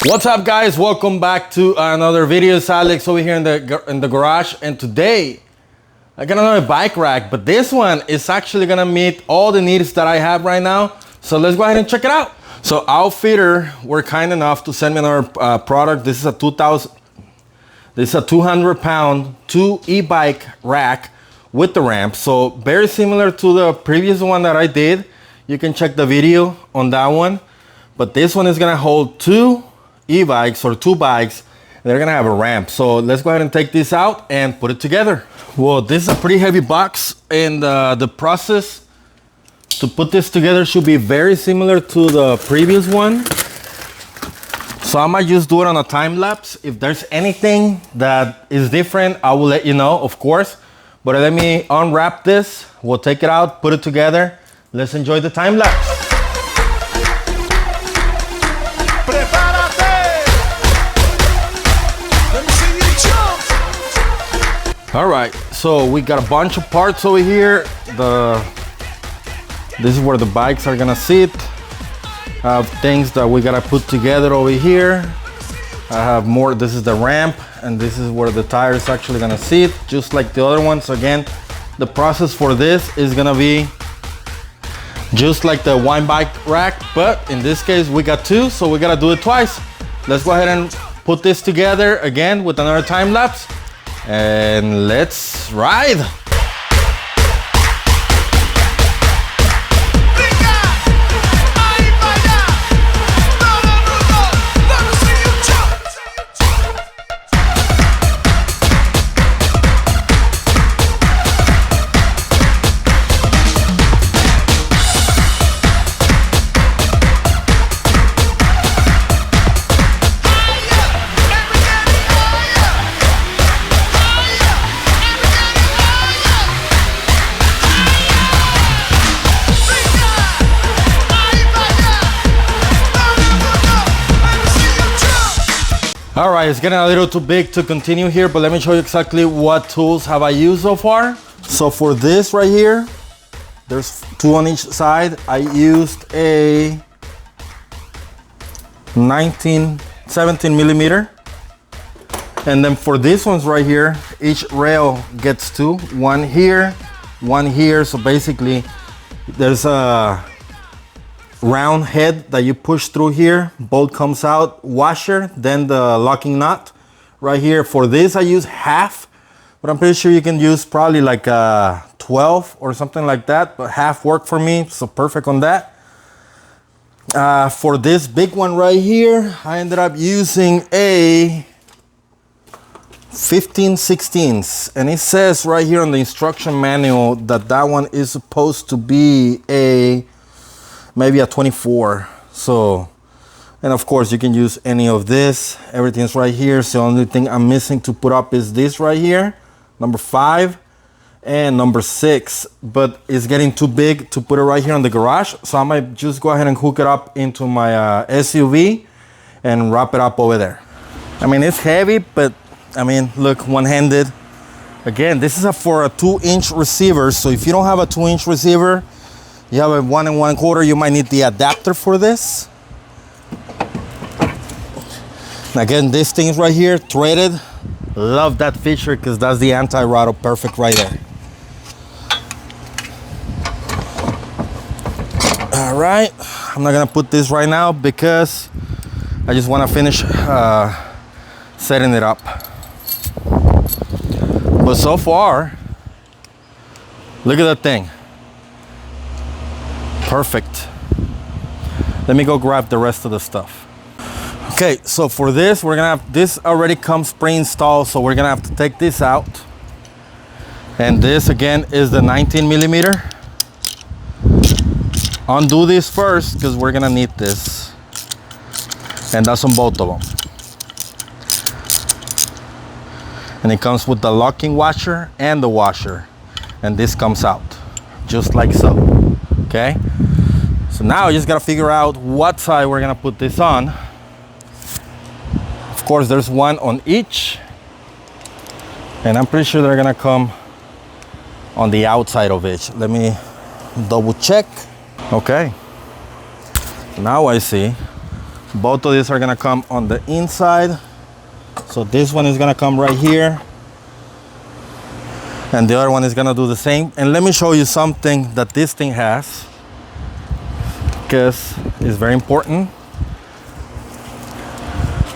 What's up, guys? Welcome back to another video. It's Alex over here in the garage, and today I got another bike rack, but this one is actually gonna meet all the needs that I have right now. So let's go ahead and check it out. So Outfitter were kind enough to send me another product. This is a 200-pound 2 e-bike rack with the ramp. So very similar to the previous one that I did. You can check the video on that one, but this one is gonna hold 2 e-bikes or 2 bikes. They're gonna have a ramp. So let's go ahead and take this out and put it together. Well, this is a pretty heavy box, and the process to put this together should be very similar to the previous one. So I might just do it on a time lapse. If there's anything that is different, I will let you know, of course. But let me unwrap this. We'll take it out, put it together. Let's enjoy the time lapse. All right, so we got a bunch of parts over here. This is where the bikes are gonna sit. I have things that we gotta put together over here. I have more. This is the ramp, and this is where the tires actually gonna sit, just like the other ones. Again, the process for this is gonna be just like the one bike rack, but in this case we got 2, so we gotta do it twice. Let's go ahead and put this together again with another time lapse. And let's ride. All right, it's getting a little too big to continue here, but let me show you exactly what tools have I used so far. So for this right here, there's 2 on each side. I used a 17 millimeter. And then for these ones right here, each rail gets 2, one here, one here. So basically there's a round head that you push through here, bolt comes out, washer, then the locking nut right here. For this I use half, but I'm pretty sure you can use probably like 12 or something like that, but half worked for me, so perfect on that. For this big one right here, I ended up using a 15/16, and it says right here on the instruction manual that that one is supposed to be maybe a 24. So, and of course you can use any of this. Everything's right here. So the only thing I'm missing to put up is this right here, number 5 and number 6, but it's getting too big to put it right here in the garage. So I might just go ahead and hook it up into my SUV and wrap it up over there. I mean, it's heavy, but I mean, look, one-handed. Again, this is for a 2-inch receiver. So if you don't have a 2-inch receiver, you have a 1 1/4, you might need the adapter for this. Again, this thing is right here, threaded. Love that feature because that's the anti-rattle, perfect right there. All right, I'm not gonna put this right now because I just wanna finish setting it up. But so far, look at that thing. Perfect. Let me go grab the rest of the stuff. Okay, so for this, we're gonna have, this already comes pre-installed, so we're gonna have to take this out. And this again is the 19 millimeter. Undo this first because we're gonna need this. And that's on both of them. And it comes with the locking washer and the washer. And this comes out just like so. Okay, so now you just gotta figure out what side we're gonna put this on. Of course, there's one on each, and I'm pretty sure they're gonna come on the outside of it. Let me double check. Okay, now I see Both of these are gonna come on the inside. So this one is gonna come right here, and the other one is gonna do the same. And let me show you something that this thing has, because it's very important.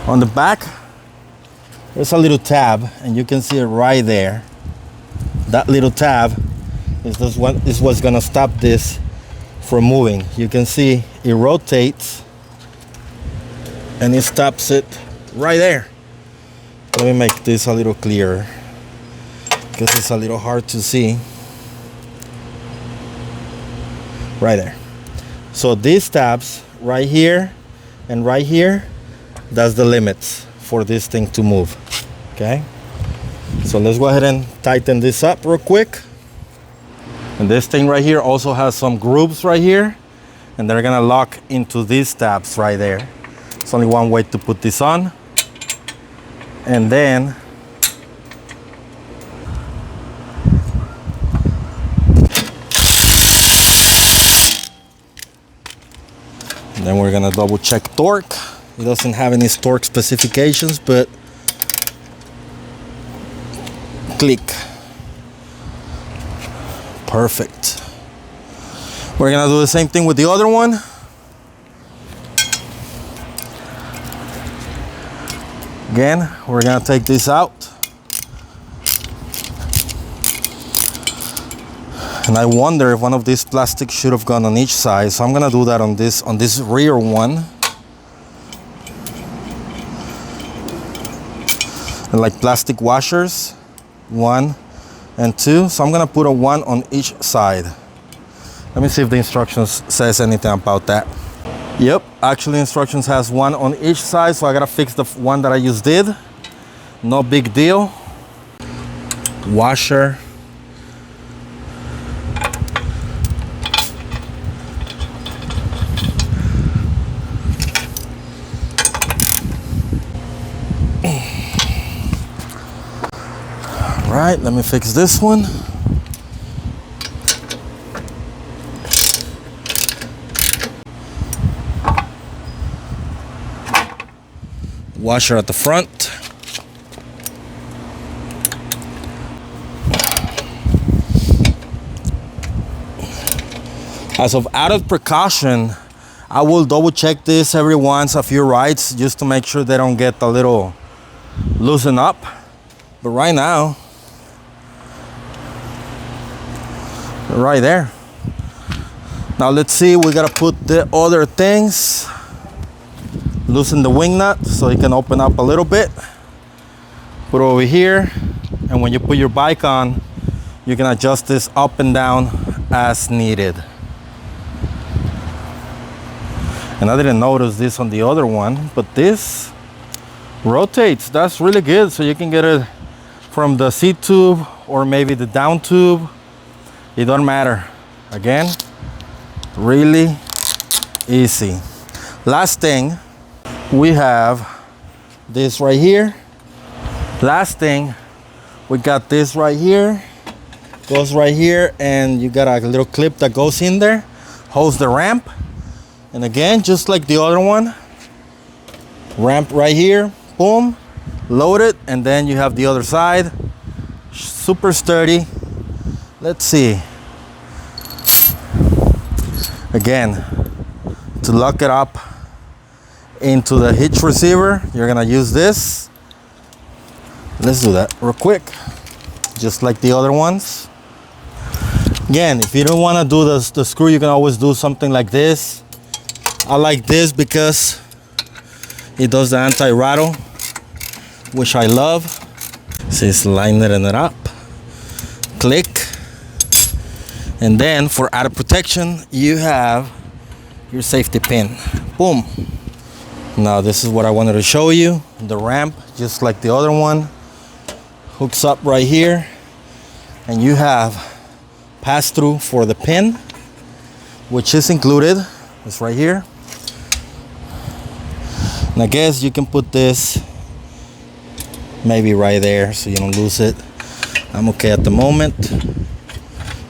On the back, there's a little tab, and you can see it right there. That little tab is what's gonna stop this from moving. You can see it rotates and it stops it right there. Let me make this a little clearer because it's a little hard to see. Right there. So these tabs right here and right here, that's the limits for this thing to move. Okay, so let's go ahead and tighten this up real quick. And this thing right here also has some grooves right here, and they're gonna lock into these tabs right there. It's only one way to put this on. And then we're gonna double check torque. It doesn't have any torque specifications, but click. Perfect. We're gonna do the same thing with the other one. Again, we're gonna take this out. And I wonder if one of these plastics should have gone on each side. So I'm gonna do that on this rear one. And like plastic washers, 1 and 2. So I'm gonna put a 1 on each side. Let me see if the instructions says anything about that. Yep, actually instructions has 1 on each side, so I gotta fix the one that I just did. No big deal. Washer. All right, let me fix this one. Washer at the front. As of added precaution, I will double check this every once a few rides just to make sure they don't get a little loosen up. But right now, right there. Now let's see, we gotta put the other things. Loosen the wing nut so it can open up a little bit. Put it over here, and when you put your bike on, you can adjust this up and down as needed. And I didn't notice this on the other one, but this rotates. That's really good. So you can get it from the seat tube or maybe the down tube. It don't matter. Again, really easy. Last thing, we have this right here. Last thing, we got this right here. Goes right here, and you got a little clip that goes in there, holds the ramp. And again, just like the other one, ramp right here, boom, load it, and then you have the other side. Super sturdy. Let's see. Again, to lock it up into the hitch receiver, you're gonna use this. Let's do that real quick, just like the other ones. Again, if you don't want to do the screw, you can always do something like this. I like this because it does the anti-rattle, which I love. So it's lining it up, click, and then for added protection, you have your safety pin. Boom. Now this is what I wanted to show you. The ramp, just like the other one, hooks up right here, and you have pass-through for the pin, which is included. It's right here. And I guess you can put this maybe right there so you don't lose it. I'm okay at the moment,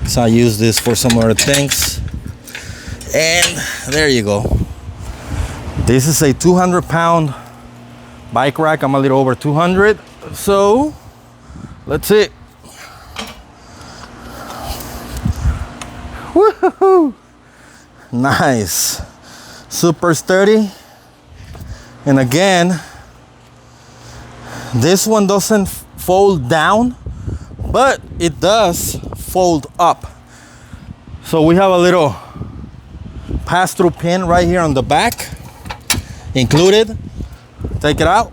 so I use this for some other things. And there you go. This is a 200-pound bike rack. I'm a little over 200, so let's see. Woohoo! Nice, super sturdy. And again, this one doesn't fold down, but it does fold up. So we have a little pass-through pin right here on the back included. Take it out,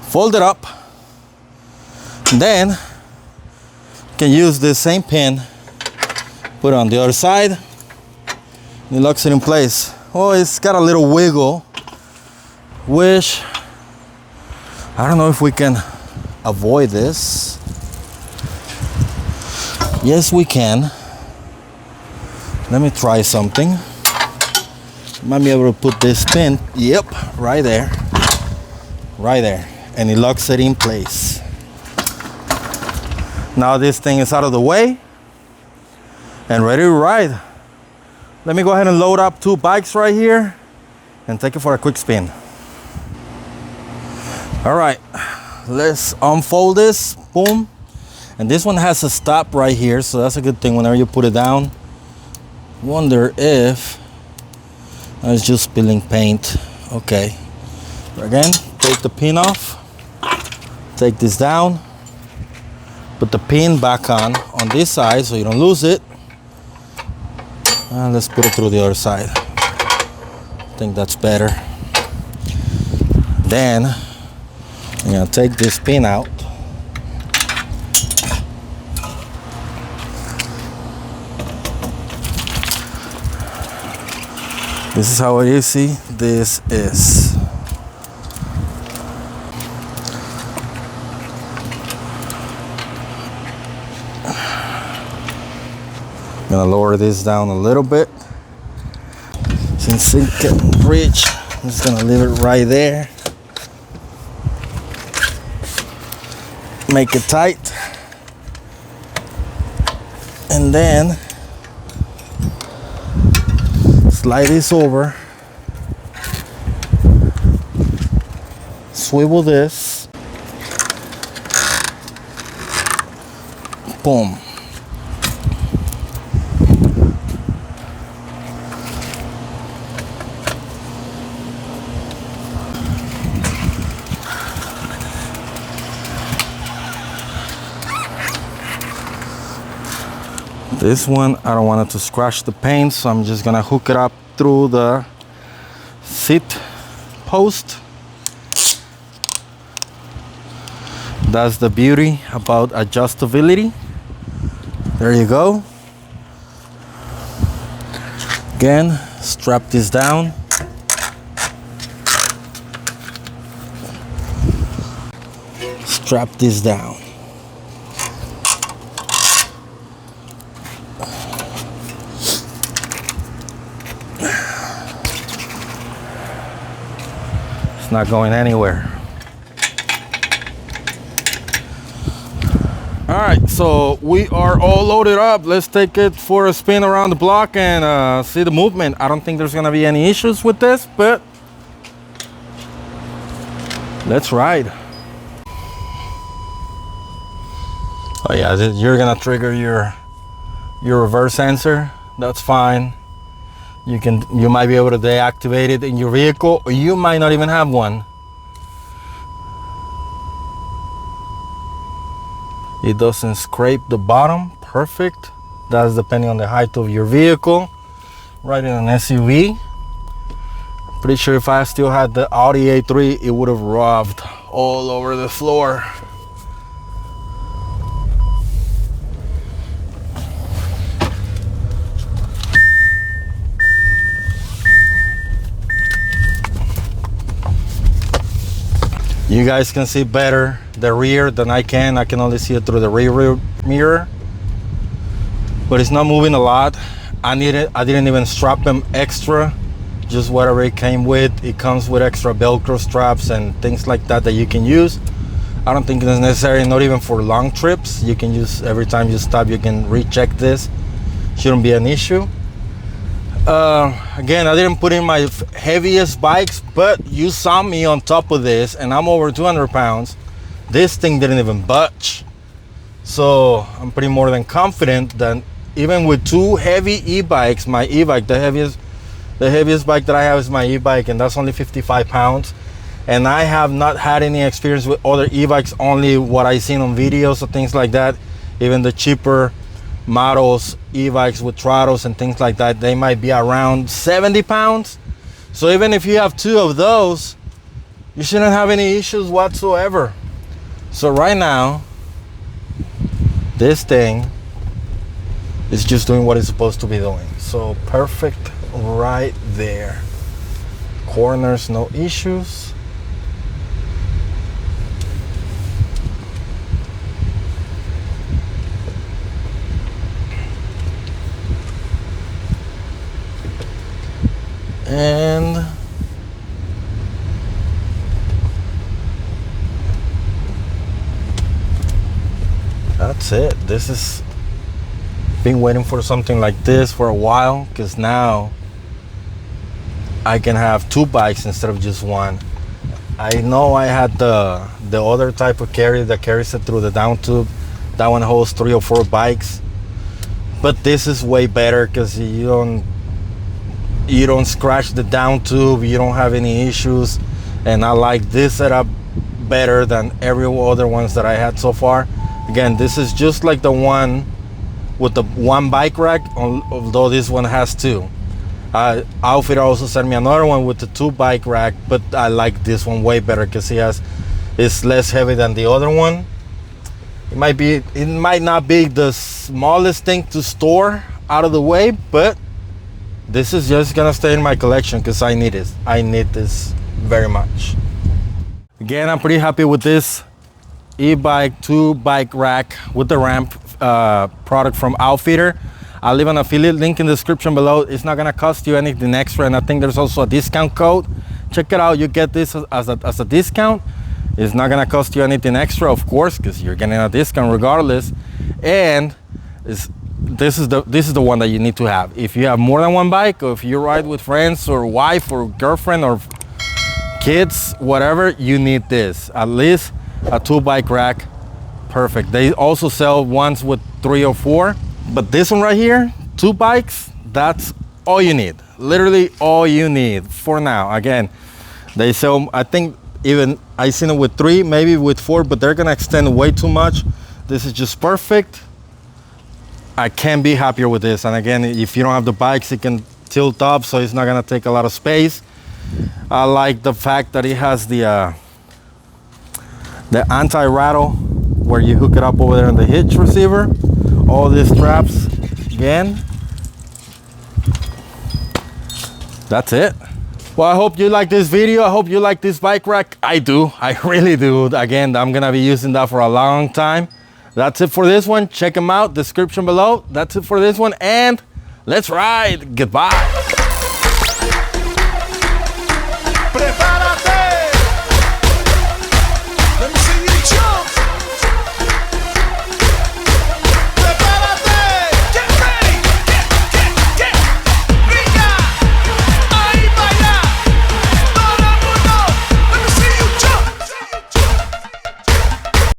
fold it up, then you can use this same pin, put it on the other side, and it locks it in place. Oh, it's got a little wiggle, which I don't know if we can avoid this. Yes, we can. Let me try something. Might be able to put this pin, yep, right there, and it locks it in place. Now this thing is out of the way and ready to ride. Let me go ahead and load up 2 bikes right here and take it for a quick spin. All right, let's unfold this, boom. And this one has a stop right here, so that's a good thing whenever you put it down. Wonder if it's just spilling paint. Okay, again, take the pin off, take this down, put the pin back on this side so you don't lose it, and let's put it through the other side. I think that's better. Then I'm gonna take this pin out. This is how easy this is. I'm gonna lower this down a little bit. Since it can reach, I'm just gonna leave it right there. Make it tight. And then slide this over, swivel this, boom. This one, I don't want it to scratch the paint, so I'm just gonna hook it up through the seat post. That's the beauty about adjustability. There you go. Again, strap this down. Strap this down. It's not going anywhere. All right, so we are all loaded up. Let's take it for a spin around the block and see the movement. I don't think there's gonna be any issues with this, but let's ride. Oh yeah, you're gonna trigger your reverse sensor. That's fine. You might be able to deactivate it in your vehicle, or you might not even have one. It doesn't scrape the bottom. Perfect. That's depending on the height of your vehicle. Right in an SUV. Pretty sure if I still had the Audi A3, it would have rubbed all over the floor. You guys can see better the rear than I can. I can only see it through the rear mirror, but it's not moving a lot. I didn't even strap them extra, just whatever it came with. It comes with extra Velcro straps and things like that you can use. I don't think it's necessary, not even for long trips. You can use, every time you stop, you can recheck this. Shouldn't be an issue. Again, I didn't put in my heaviest bikes, but you saw me on top of this, and I'm over 200 pounds. This thing didn't even budge. So I'm pretty more than confident that even with two heavy e-bikes, my e-bike, the heaviest bike that I have is my e-bike, and that's only 55 pounds. And I have not had any experience with other e-bikes, only what I've seen on videos or things like that. Even the cheaper models, e-bikes with throttles and things like that, they might be around 70 pounds. So even if you have two of those, you shouldn't have any issues whatsoever. So right now, this thing is just doing what it's supposed to be doing. So perfect right there. Corners, no issues. And that's it. This is been waiting for something like this for a while, because now I can have two bikes instead of just one. I know I had the other type of carrier that carries it through the down tube. That one holds 3 or 4 bikes, but this is way better because you don't scratch the down tube, you don't have any issues, and I like this setup better than every other ones that I had so far. Again, this is just like the one with the one bike rack, although this one has 2. Outfitrer also sent me another one with the 2 bike rack, but I like this one way better because it's less heavy than the other one. It might not be the smallest thing to store out of the way, but this is just gonna stay in my collection because I need it. I need this very much. Again, I'm pretty happy with this e-bike 2 bike rack with the ramp product from Outfitter. I'll leave an affiliate link in the description below. It's not gonna cost you anything extra, and I think there's also a discount code. Check it out. You get this as a discount. It's not gonna cost you anything extra, of course, because you're getting a discount regardless. And this is the one that you need to have if you have more than one bike, or if you ride with friends or wife or girlfriend or kids, whatever. You need this, at least a 2 bike rack. Perfect. They also sell ones with 3 or 4, but this one right here, 2 bikes, that's all you need. Literally all you need for now. Again, they sell, I think even I seen it with 3, maybe with 4, but they're gonna extend way too much. This is just perfect. I can't be happier with this. And again, if you don't have the bikes, it can tilt up, so it's not gonna take a lot of space. I like the fact that it has the anti-rattle where you hook it up over there in the hitch receiver. All these straps, again, that's it. Well, I hope you like this video. I hope you like this bike rack. I do, I really do. Again, I'm gonna be using that for a long time. That's it for this one. Check them out, description below. That's it for this one, and let's ride. Goodbye.